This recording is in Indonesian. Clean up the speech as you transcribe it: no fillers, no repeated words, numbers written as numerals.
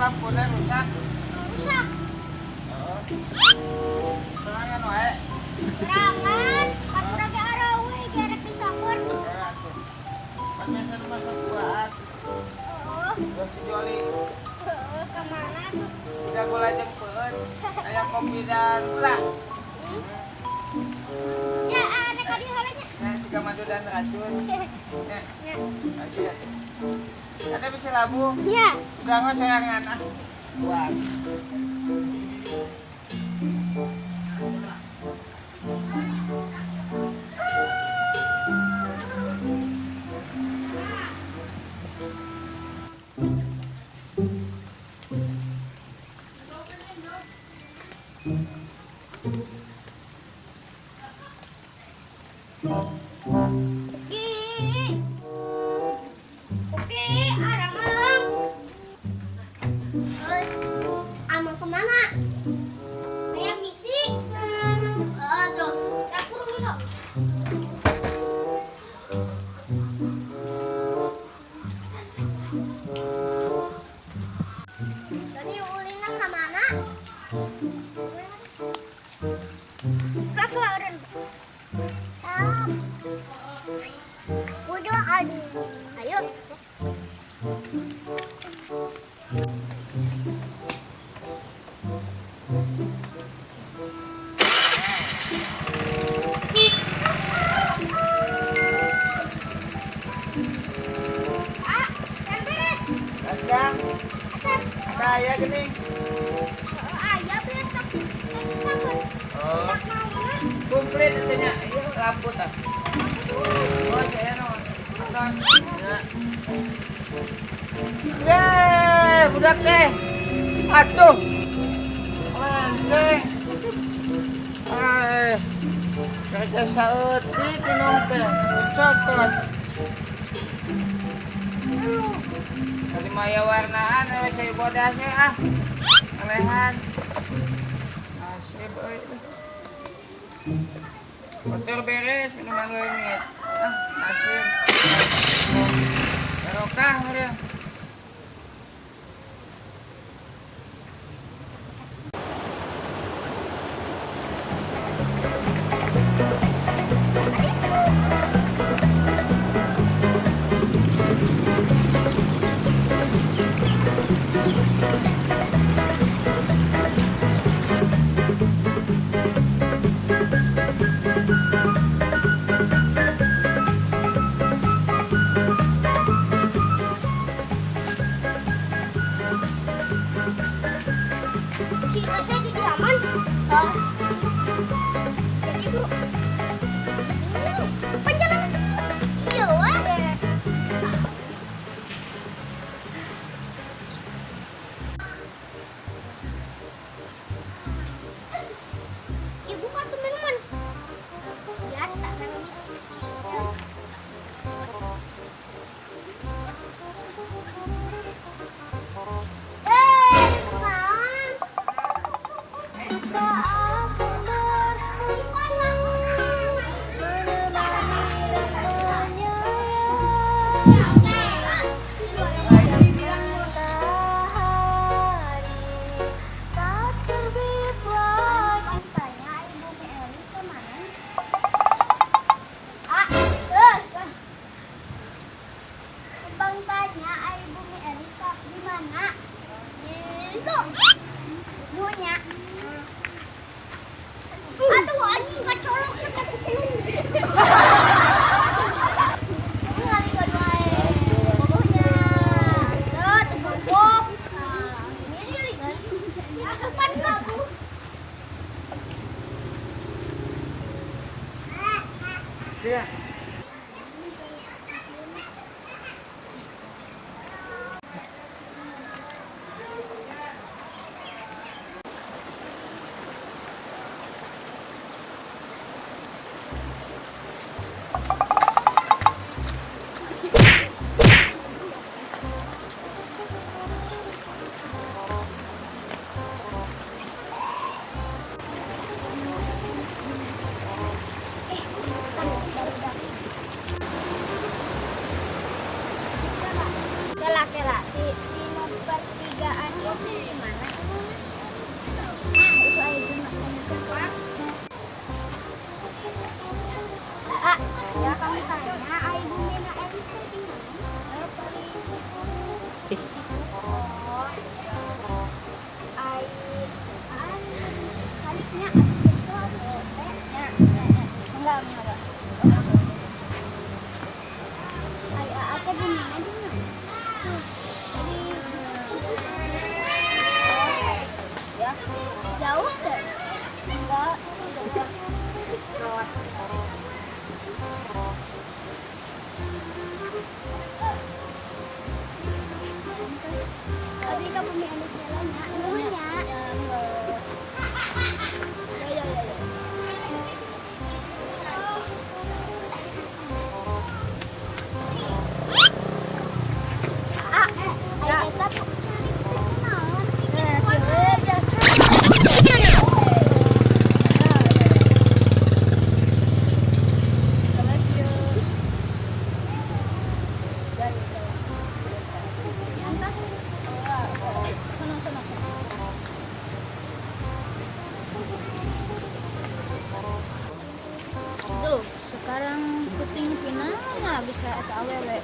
Lampunya rusak. Rusak. Serangan wae. Serangan. Aku lagi arawe gerek di sangkur. Kan biasa masak buah. Terus si Joli. Kemana tuh? Udah gula jemput. Kayak kopi dan gula. Ya, ada kali halanya. Nah, juga madu dan racun. Ya. Ya. Lagi ya. Ada bisa labu. Ya. Udah nggak serangan ah. Buat. Oke, Aramang. Amang kemana? Kayak misi. Tuh, dapur dulu. Tadi Ulina kemana? Kelaparan. Udah ada. Ayo. Kacang. Ada ayah gini. Ayah biar tapi sambut. Oh. Sak mama. Komplit katanya. Iya, lampu tak. Oh, saya non. Nah. Yeay, budak teh. Atuh. Lanceng. Kerja saeutik minum teh. Cokot. Tadi maya warnaan, cai bodasnya ah. Alehan. Asik euy. Kotor beres minuman leungit. Ah, asik. Barokah meureun. Kita saya jadi aman. Jadi bro. Perjalanan. Iya, wah. Ibu kan teman-teman. Biasa nangis. Bang tanya air bumi Elis di mana? Di Dunya. Aduh anjing kecolok setek kuping. Ngali kedua bobohnya. Tuh boboh. Ini kan. Aku kan aku. kira-kira di pertigaan itu di mana? Itu aja makan. Ya kamu tanya, ayo Bumena Elisa di mana? Oh, kaliknya besar enggak. Ayo apa Bumena di mana? Ya, jauh deh. Enggak, jauh. Tadi kamu punya ada segalanya, punya. Ya. Kita cari kenalan. Biasa. Tuh, sekarang puting pinanya bisa eta awewe.